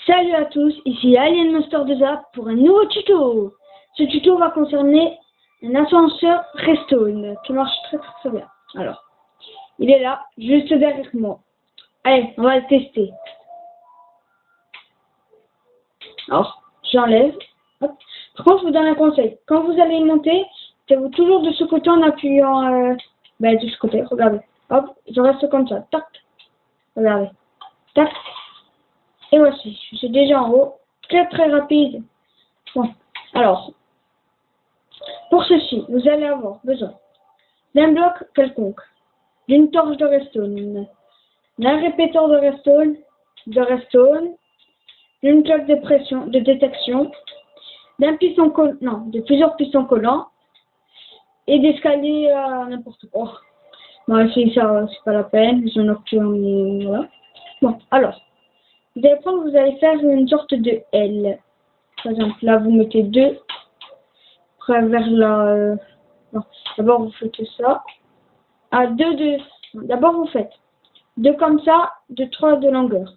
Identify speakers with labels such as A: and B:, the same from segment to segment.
A: Salut à tous, ici Alien Monster 2A pour un nouveau tuto. Ce tuto va concerner un ascenseur Redstone qui marche très bien. Alors, il est là, juste derrière moi. Allez, on va le tester. Alors, j'enlève. Par contre, je vous donne un conseil. Quand vous allez monter, mettez-vous toujours de ce côté en appuyant de ce côté, regardez. Hop, je reste comme ça. Tac. Regardez. Tac. Et voici, je suis déjà en haut. Très rapide. Bon, alors, pour ceci, vous allez avoir besoin d'un bloc quelconque, d'une torche de redstone, d'un répéteur de redstone, d'une plaque de pression, de détection, d'un piston collant, non, de plusieurs pistons collants, et d'escaliers n'importe quoi. Bon, ici, ça, c'est pas la peine, ils en ont voilà. Bon, alors, vous allez faire une sorte de L. Par exemple, là, vous mettez deux, après vers la... non, d'abord, vous faites ça. Ah, d'abord, vous faites deux comme ça, de 3 de longueur.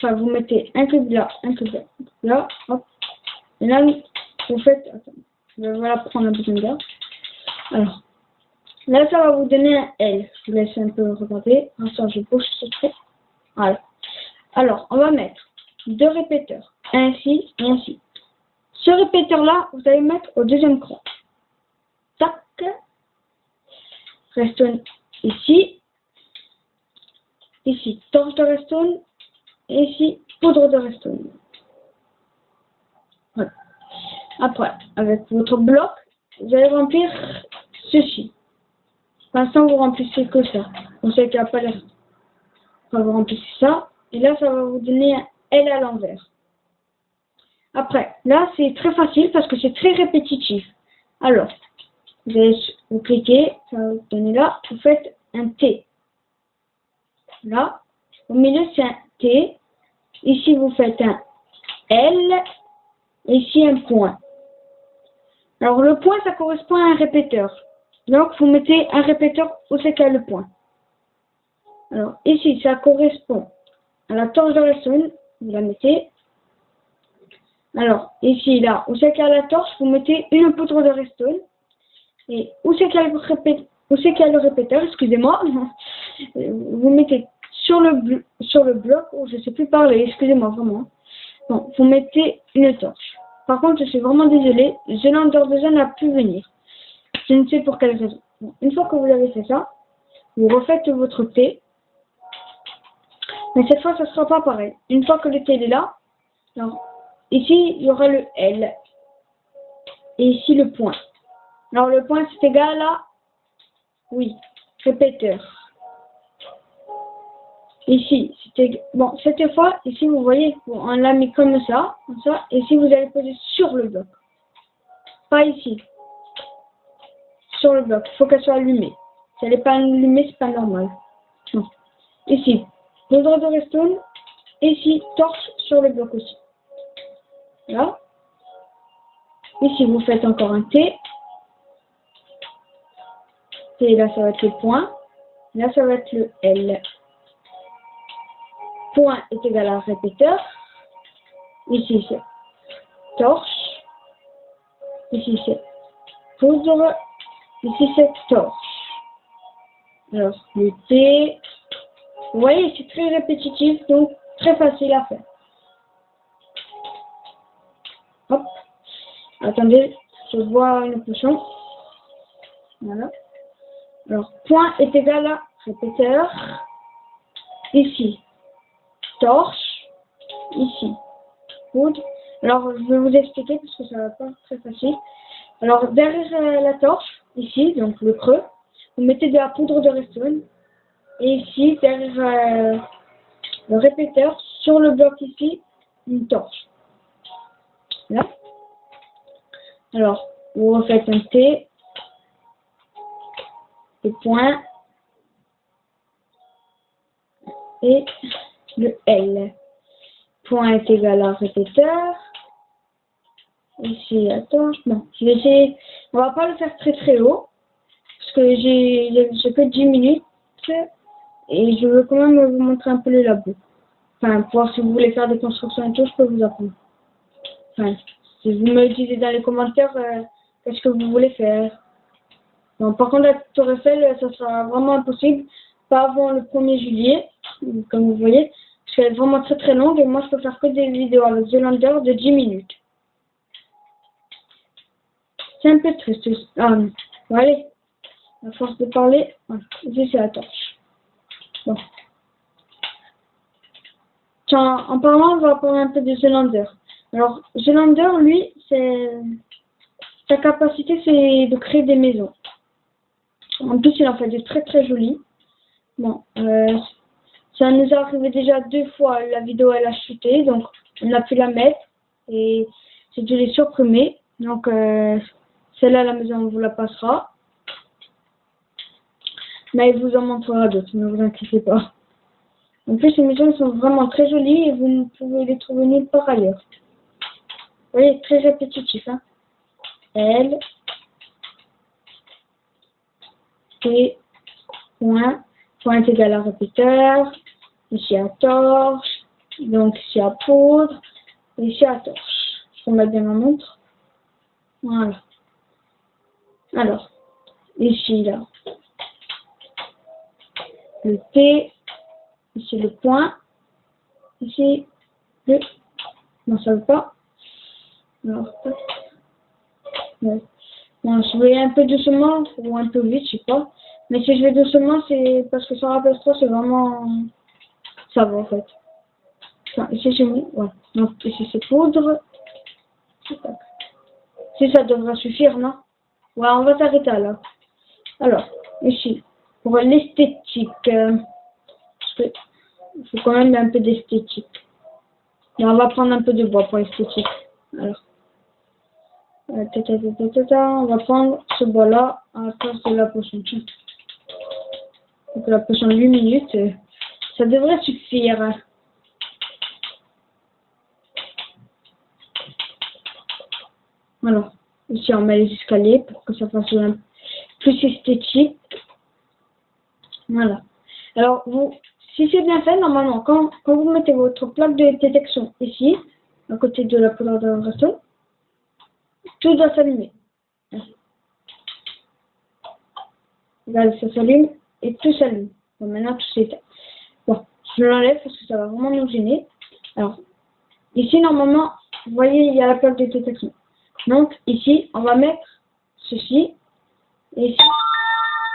A: Enfin, vous mettez un cube là, là, hop. Et là, vous faites... Attends, je vais voilà prendre un bouton là. Alors, là, ça va vous donner un L. Je vous laisse un peu regarder. Ensuite, je bouge ce truc. Voilà. Alors, on va mettre deux répéteurs, ainsi et ainsi. Ce répéteur-là, vous allez mettre au deuxième cran. Tac. Redstone ici. Ici, torche de redstone. Et ici, poudre de redstone. Voilà. Après, avec votre bloc, vous allez remplir ceci. Pour l'instant, vous remplissez que ça. On sait qu'il n'y a pas l'air. Après, vous remplissez ça. Et là, ça va vous donner un L à l'envers. Après, là, c'est très facile parce que c'est très répétitif. Alors, vous cliquez, ça va vous donner là, vous faites un T. Là, au milieu, c'est un T. Ici, vous faites un L. Ici, un point. Alors, le point, ça correspond à un répéteur. Donc, vous mettez un répéteur où c'est qu'il y a le point. Alors, ici, ça correspond à la torche de redstone. Vous la mettez. Alors, ici, là, où c'est qu'il y a la torche, vous mettez une poudre de redstone. Et où c'est qu'il y a le répéteur, excusez-moi, vous mettez sur le bloc, oh, je ne sais plus parler, excusez-moi, vraiment. Bon, vous mettez une torche. Par contre, je suis vraiment désolée, The Lander 2A n'a pu venir. Je ne sais pour quelle raison. Bon, une fois que vous avez fait ça, vous refaites votre T. Mais cette fois, ça ne sera pas pareil. Une fois que le T est là, alors, ici, il y aura le L. Et ici, le point. Alors, le point, c'est égal à... Oui, répéteur. Ici, c'était... Bon, cette fois, ici, vous voyez, on l'a mis comme ça. Et ici, vous allez poser sur le bloc. Pas ici. Sur le bloc. Il faut qu'elle soit allumée. Si elle n'est pas allumée, c'est pas normal. Non. Ici, poudre de redstone. Ici, torche sur le bloc aussi. Là. Ici, vous faites encore un T. Et là, ça va être le point. Là, ça va être le L. Point est égal à répéteur. Ici, c'est torche. Ici, c'est poudre. Ici, c'est torche. Alors, le T. Vous voyez, c'est très répétitif, donc très facile à faire. Hop. Attendez, je vois une potion. Voilà. Alors, point est égal à répéteur. Ici, torche. Ici, poudre. Alors, je vais vous expliquer parce que ça va pas très facile. Alors, derrière la torche, ici, donc le creux, vous mettez de la poudre de redstone. Et ici, derrière le répéteur, sur le bloc ici, une torche. Là. Alors, vous refaites un T. Le point. Et le L. Point est égal à répéteur. Ici, la torche. Non, je vais essayer. On va pas le faire très haut. Parce que j'ai que 10 minutes. Et je veux quand même vous montrer un peu le labo. Enfin, pour voir si vous voulez faire des constructions et tout, je peux vous apprendre. Enfin, si vous me dites dans les commentaires qu'est-ce que vous voulez faire. Bon, par contre, la Tour Eiffel, ça sera vraiment impossible. Pas avant le 1er juillet, comme vous voyez. Parce qu'elle est vraiment très très longue et moi je peux faire que des vidéos avec Zelander de 10 minutes. C'est un peu triste. Ah, bon, allez, à force de parler, voilà, ici c'est la torche. Bon. Tiens, en parlant, on va parler un peu de Zelander. Alors, Zelander, lui, sa capacité, c'est de créer des maisons. En plus, il en fait des très très jolies. Bon, ça nous est arrivé déjà 2 fois, la vidéo elle a chuté, donc on a pu la mettre et j'ai dû les supprimer. Donc celle-là, la maison, on vous la passera. Mais il vous en montrera d'autres, ne vous inquiétez pas. En plus, ces maisons sont vraiment très jolies et vous ne pouvez les trouver nulle part ailleurs. Vous voyez, très répétitif. Hein. L, T, point, point est égal à répéteur, ici à torche, donc ici à poudre, et ici à torche. Je vais mettre bien ma montre. Voilà. Alors, ici, là, le T, ici le point, ici le... Non, ça ne veut pas. Alors, ouais. Bon, je vais un peu doucement, ou un peu vite, je sais pas. Mais si je vais doucement, c'est parce que sur la PS3, c'est vraiment... Ça va, en fait. Enfin, ici, c'est mis. Ouais. Donc, ici, c'est poudre. Si ça devrait suffire, non? Ouais, on va s'arrêter là. Alors, ici, pour l'esthétique, parce que il faut quand même un peu d'esthétique. Et on va prendre un peu de bois pour l'esthétique. Alors, on va prendre ce bois-là à la place de la potion. Donc la potion de 8 minutes, ça devrait suffire. Alors, ici on met les escaliers pour que ça fasse plus esthétique. Voilà. Alors, si c'est bien fait, normalement, quand vous mettez votre plaque de détection ici, à côté de la poudre de resto, tout doit s'allumer. Là, ça s'allume et tout s'allume. Bon, maintenant, tout s'éteint. Bon, je l'enlève parce que ça va vraiment nous gêner. Alors, ici, normalement, vous voyez, il y a la plaque de détection. Donc, ici, on va mettre ceci. Et ici,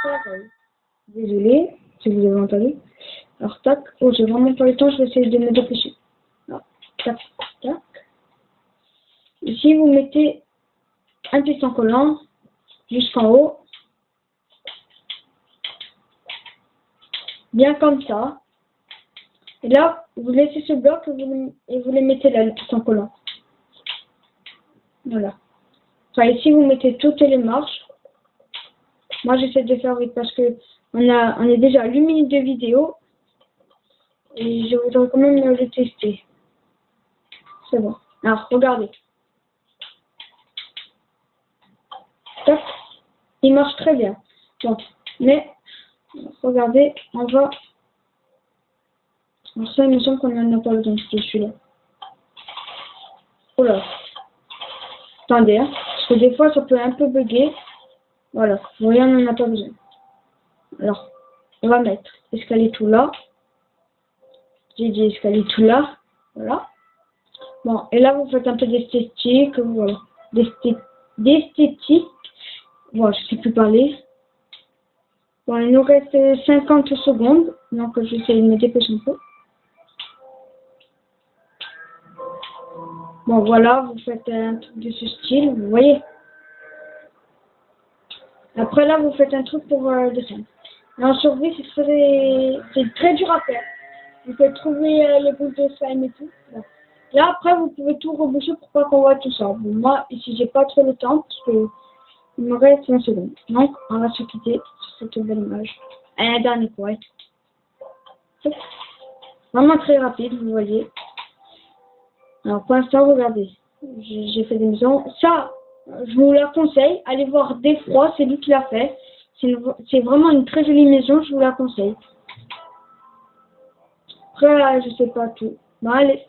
A: pareil. Désolé, si vous avez entendu. Alors, tac. Oh, j'ai vraiment pas le temps, je vais essayer de me dépêcher. Alors, tac, tac. Ici, vous mettez un piston collant jusqu'en haut. Bien comme ça. Et là, vous laissez ce bloc et vous les mettez là, le piston collant. Voilà. Enfin, ici, vous mettez toutes les marches. Moi, j'essaie de faire vite parce que on est déjà à 8 minutes de vidéo. Et je voudrais quand même le tester. C'est bon. Alors, regardez. Tac. Il marche très bien. Bon. Mais, regardez, on va... Alors ça, il me semble qu'on en a pas besoin de celui-là. Oh là. Attendez, hein. Parce que des fois, ça peut un peu bugger. Voilà. Vous voyez, on n'en a pas besoin. Alors, on va mettre escalier tout là. J'ai dit escalier tout là. Voilà. Bon, et là, vous faites un peu d'esthétique. Voilà. D'esthétique. Voilà, je ne sais plus parler. Bon, il nous reste 50 secondes. Donc, je vais essayer de me dépêcher un peu. Bon, voilà, vous faites un truc de ce style, vous voyez. Après, là, vous faites un truc pour descendre. Et en survie, c'est très dur à faire. Vous pouvez trouver les boules de slime et tout. Bon. Là, après, vous pouvez tout reboucher pour pas qu'on voit tout ça. Bon, moi, ici, j'ai pas trop le temps parce que il me reste 20 secondes. Donc, on va se quitter sur cette belle image. Et un dernier coup, ouais. Vraiment très rapide, vous voyez. Alors, pour l'instant, regardez. J'ai fait des maisons. Ça, je vous la conseille. Allez voir Défroid, c'est lui qui l'a fait. C'est vraiment une très jolie maison, je vous la conseille. Après, je sais pas tout. Bon, allez.